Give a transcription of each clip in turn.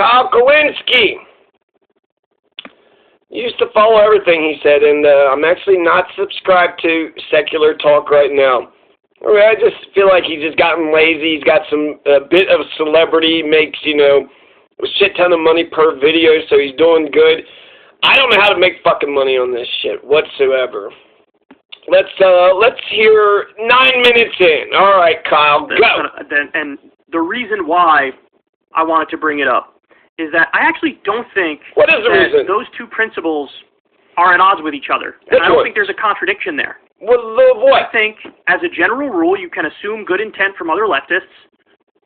Kyle Kulinski. Used to follow everything he said, and I'm actually not subscribed to secular talk right now. I just feel like he's just gotten lazy. He's got a bit of celebrity, makes, a shit ton of money per video, so he's doing good. I don't know how to make fucking money on this shit whatsoever. Let's hear 9 minutes in. All right, Kyle, go. And the reason why I wanted to bring it up is that I actually don't think that those two principles are at odds with each other. And I don't think there's a contradiction there. Well, what? I think, as a general rule, you can assume good intent from other leftists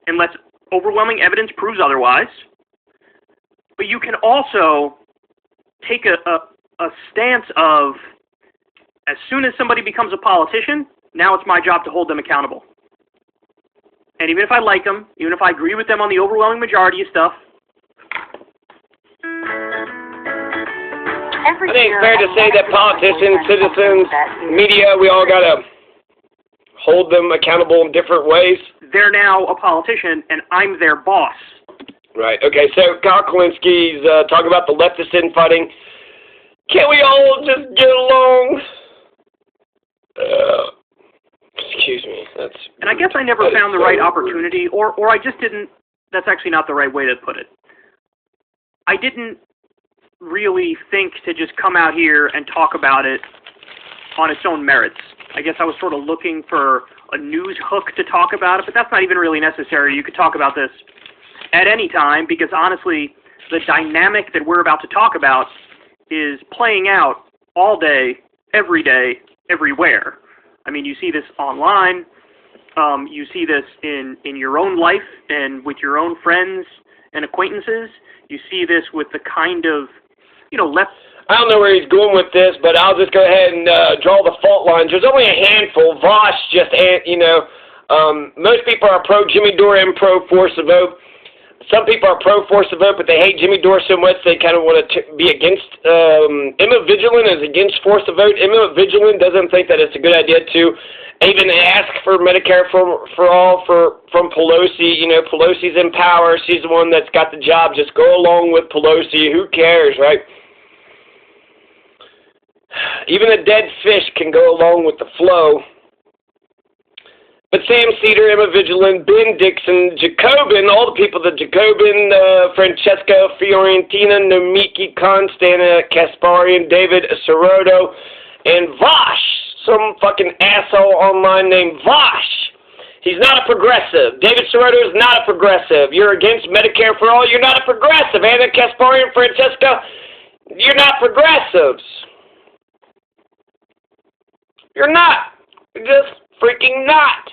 unless overwhelming evidence proves otherwise. But you can also take a stance of, as soon as somebody becomes a politician, now it's my job to hold them accountable. And even if I like them, even if I agree with them on the overwhelming majority of stuff, I think it's fair to say that politicians, citizens, media, we all got to hold them accountable in different ways. They're now a politician, and I'm their boss. Right. Okay, so Kyle Kulinski's talking about the leftist infighting. Can't we all just get along? Excuse me. And I guess I never found the right opportunity, or I just didn't. That's actually not the right way to put it. I didn't really think to just come out here and talk about it on its own merits. I guess I was sort of looking for a news hook to talk about it, but that's not even really necessary. You could talk about this at any time, because honestly, the dynamic that we're about to talk about is playing out all day, everywhere. I mean, you see this online, you see this in your own life and with your own friends and acquaintances. You see this with the kind of, left... I don't know where he's going with this, but I'll just go ahead and draw the fault lines. There's only a handful. Vosh just, most people are pro-Jimmy Dore and pro-force the vote. Some people are pro-force the vote, but they hate Jimmy Dore so much they kind of want to be against. Emma Vigilant is against force the vote. Emma Vigilant doesn't think that it's a good idea to even ask for Medicare for all from Pelosi. Pelosi's in power. She's the one that's got the job. Just go along with Pelosi. Who cares, right? Even a dead fish can go along with the flow. But Sam Cedar, Emma Vigilant, Ben Dixon, Jacobin, all the people, the Jacobin, Francesca Fiorentina, Nomiki, Constanta, Kasparian, David Soroto, and Vosh, some fucking asshole online named Vosh. He's not a progressive. David Soroto is not a progressive. You're against Medicare for all. You're not a progressive. Anna Kasparian, Francesca, you're not progressives. You're not. You're just freaking not.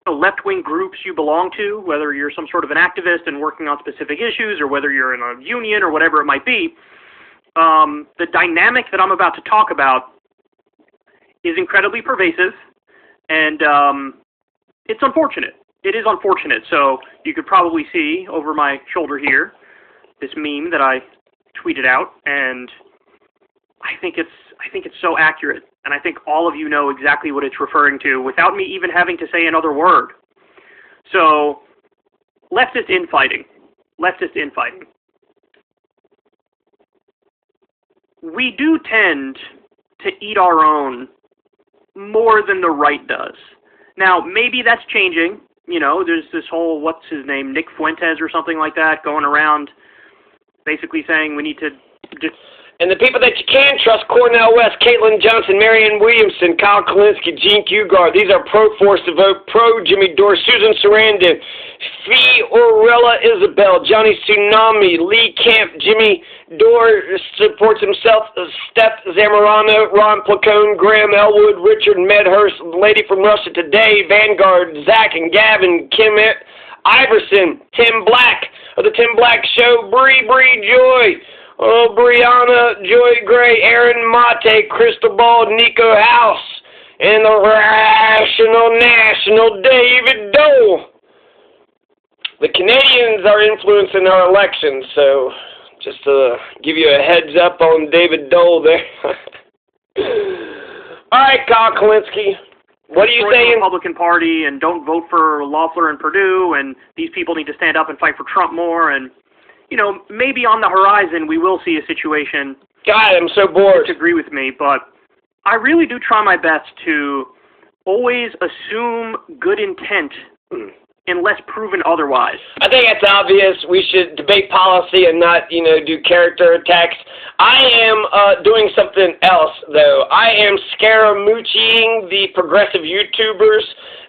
Left-wing groups you belong to, whether you're some sort of an activist and working on specific issues, or whether you're in a union or whatever it might be, the dynamic that I'm about to talk about is incredibly pervasive, and it's unfortunate. It is unfortunate. So you could probably see over my shoulder here this meme that I tweeted out, and I think it's so accurate, and I think all of you know exactly what it's referring to without me even having to say another word. So, leftist infighting. Leftist infighting. We do tend to eat our own more than the right does. Now, maybe that's changing. There's this whole, what's his name, Nick Fuentes or something like that, going around basically saying we need to... And the people that you can trust, Cornel West, Caitlin Johnson, Marianne Williamson, Kyle Kulinski, Gene Kugard. These are pro-force to vote, pro-Jimmy Dore, Susan Sarandon, Fiorella Isabel, Johnny Tsunami, Lee Camp, Jimmy Dore supports himself, Steph Zamorano, Ron Placone, Graham Elwood, Richard Medhurst, Lady from Russia Today, Vanguard, Zach and Gavin, Kim Iverson, Tim Black of the Tim Black Show, Bree Joy, Brianna, Joy Gray, Aaron Mate, Crystal Ball, Nico House, and the Rational National David Dole. The Canadians are influencing our elections, so just to give you a heads up on David Dole there. All right, Kyle Kulinski. What are you destroy saying? the Republican Party and don't vote for Loeffler and Perdue, and these people need to stand up and fight for Trump more. And, maybe on the horizon we will see a situation. God, I'm so bored. Disagree with me, but I really do try my best to always assume good intent unless proven otherwise. I think that's obvious. We should debate policy and not, do character attacks. I am doing something else, though. I am scaramouching the progressive YouTubers.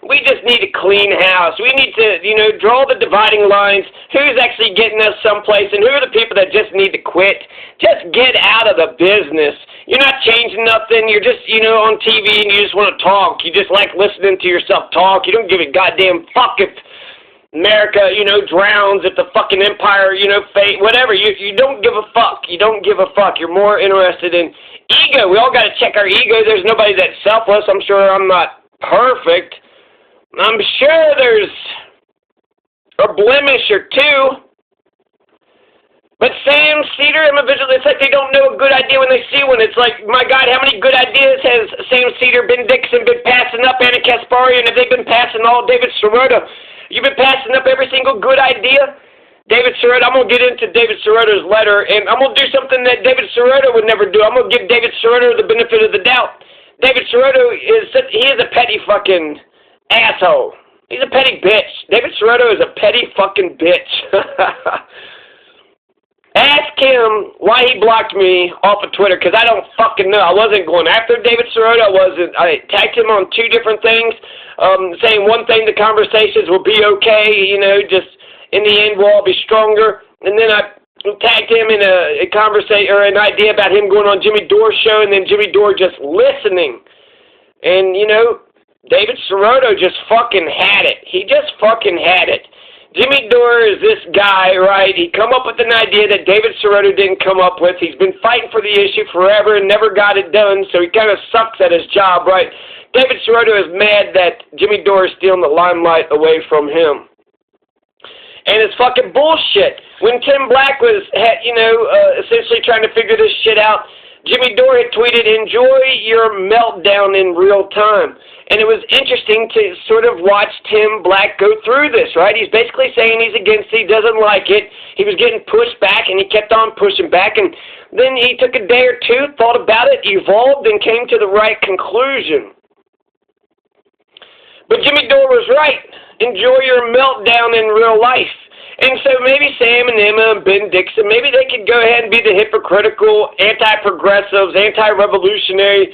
We just need a clean house. We need to, draw the dividing lines. Who's actually getting us someplace, and who are the people that just need to quit? Just get out of the business. You're not changing nothing. You're just, on TV and you just want to talk. You just like listening to yourself talk. You don't give a goddamn fuck if America, drowns, if the fucking empire, fate, whatever. You don't give a fuck. You don't give a fuck. You're more interested in ego. We all got to check our ego. There's nobody that's selfless. I'm sure I'm not perfect. I'm sure there's a blemish or two. But Sam Cedar, it's like they don't know a good idea when they see one. It's like, my God, how many good ideas has Sam Cedar, Ben Dixon been passing up, Anna Kasparian? Have they been passing all? David Sirota? You've been passing up every single good idea? David Sirota, I'm going to get into David Sirota's letter, and I'm going to do something that David Sirota would never do. I'm going to give David Sirota the benefit of the doubt. David Sirota is a petty fucking asshole. He's a petty bitch. David Sirota is a petty fucking bitch. Ask him why he blocked me off of Twitter, because I don't fucking know. I wasn't going after David Sirota. I tagged him on 2 different things, saying one thing, the conversations will be okay, just in the end we'll all be stronger. And then I tagged him in a conversation or an idea about him going on Jimmy Dore's show, and then Jimmy Dore just listening. And, David Sirota just fucking had it. He just fucking had it. Jimmy Dore is this guy, right? He come up with an idea that David Sirota didn't come up with. He's been fighting for the issue forever and never got it done, so he kind of sucks at his job, right? David Sirota is mad that Jimmy Dore is stealing the limelight away from him. And it's fucking bullshit. When Tim Black was, essentially trying to figure this shit out, Jimmy Dore had tweeted, "Enjoy your meltdown in real time." And it was interesting to sort of watch Tim Black go through this, right? He's basically saying he's against it, he doesn't like it. He was getting pushed back, and he kept on pushing back. And then he took a day or two, thought about it, evolved, and came to the right conclusion. But Jimmy Dore was right. Enjoy your meltdown in real life. And so maybe Sam and Emma and Ben Dixon, maybe they could go ahead and be the hypocritical, anti-progressives, anti-revolutionary,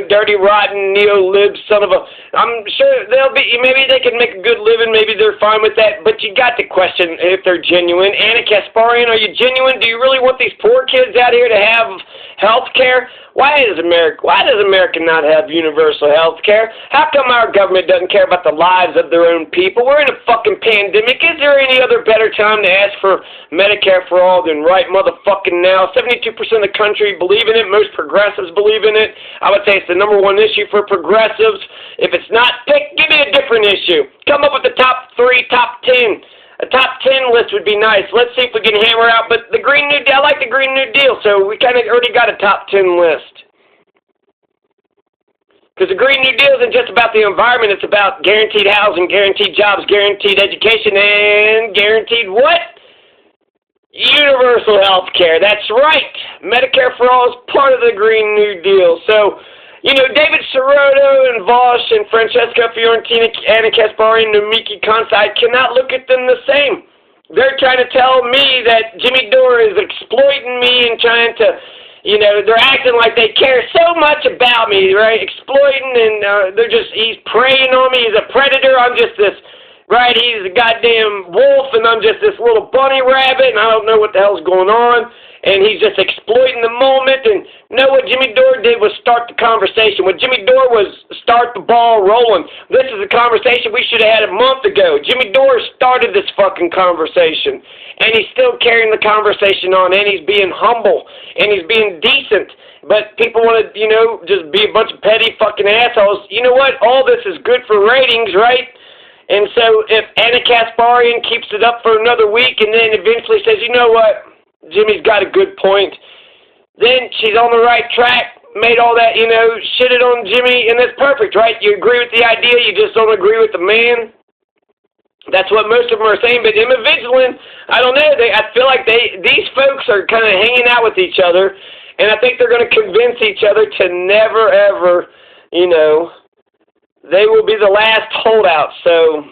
dirty, rotten, neo-lib son of a... I'm sure maybe they can make a good living, maybe they're fine with that, but you got to question if they're genuine. Anna Kasparian, are you genuine? Do you really want these poor kids out here to have health care? Why does America not have universal health care? How come our government doesn't care about the lives of their own people? We're in a fucking pandemic. Is there any other better time to ask for Medicare for all than right motherfucking now? 72% of the country believe in it. Most progressives believe in it. I would say it's the #1 issue for progressives. If it's not, give me a different issue. Come up with the top 3, top 10. A top 10 list would be nice. Let's see if we can hammer out. But the Green New Deal, I like the Green New Deal, so we kind of already got a top 10 list. Because the Green New Deal isn't just about the environment. It's about guaranteed housing, guaranteed jobs, guaranteed education, and guaranteed what? Universal health care. That's right. Medicare for all is part of the Green New Deal. So, David Sirota and Vosh and Francesca Fiorentina, Anna Kasparian, Nomiki Kansai cannot look at them the same. They're trying to tell me that Jimmy Dore is exploiting me and trying to, they're acting like they care so much about me, right? Exploiting, and he's preying on me. He's a predator. I'm just this, right? He's a goddamn wolf, and I'm just this little bunny rabbit, and I don't know what the hell's going on. And he's just exploiting the moment. And what Jimmy Dore did was start the conversation. What Jimmy Dore was start the ball rolling. This is a conversation we should have had a month ago. Jimmy Dore started this fucking conversation. And he's still carrying the conversation on. And he's being humble. And he's being decent. But people want to, just be a bunch of petty fucking assholes. You know what? All this is good for ratings, right? And so if Anna Kasparian keeps it up for another week and then eventually says, you know what? Jimmy's got a good point, then she's on the right track. made all that, shitted on Jimmy, and that's perfect, right? You agree with the idea, you just don't agree with the man. That's what most of them are saying, but Emma Vigilant, I don't know, I feel like these folks are kind of hanging out with each other, and I think they're going to convince each other to never, ever, they will be the last holdout, so,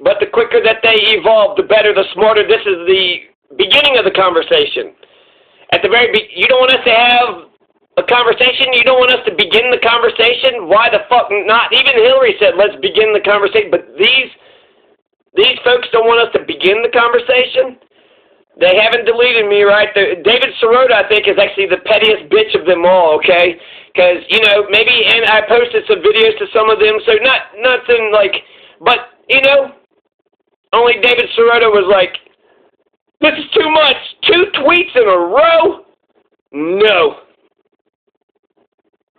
but the quicker that they evolve, the better, the smarter. This is the beginning of the conversation. At the very you don't want us to have a conversation? You don't want us to begin the conversation? Why the fuck not? Even Hillary said, let's begin the conversation, but these folks don't want us to begin the conversation. They haven't deleted me, right? David Sirota, I think, is actually the pettiest bitch of them all, okay? Because, maybe, and I posted some videos to some of them, so nothing like, but, only David Sirota was like, this is too much. 2 tweets in a row? No.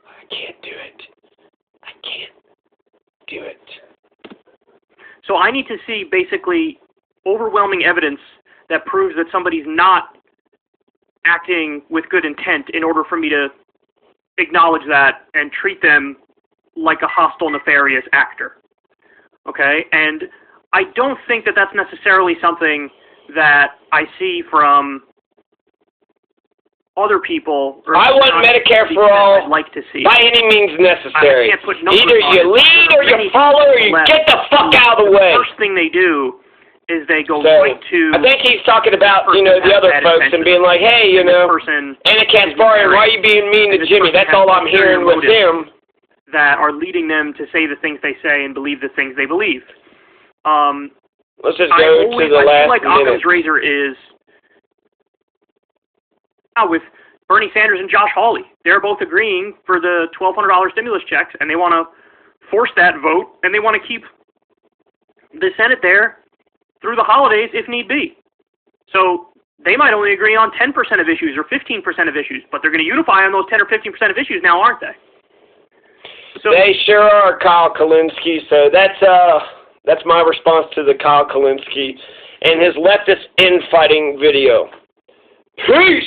I can't do it. I can't do it. So I need to see basically overwhelming evidence that proves that somebody's not acting with good intent in order for me to acknowledge that and treat them like a hostile, nefarious actor. Okay? And I don't think that that's necessarily something that I see from other people. I want Medicare for all I'd like to see by any means necessary. I can't put numbers Either you lead or you follow or you get the fuck out of the way. The first thing they do is they go so, right to... I think he's talking about, the other folks and being like, hey, Anna Kasparian, why are you being mean to Jimmy? That's all I'm hearing with him. That are leading them to say the things they say and believe the things they believe. Let's just go to the last minute. I feel like Occam's razor is... with Bernie Sanders and Josh Hawley. They're both agreeing for the $1,200 stimulus checks, and they want to force that vote, and they want to keep the Senate there through the holidays if need be. So they might only agree on 10% of issues or 15% of issues, but they're going to unify on those 10 or 15% of issues now, aren't they? So, they sure are, Kyle Kulinski. So that's my response to the Kyle Kulinski and his leftist infighting video. Peace!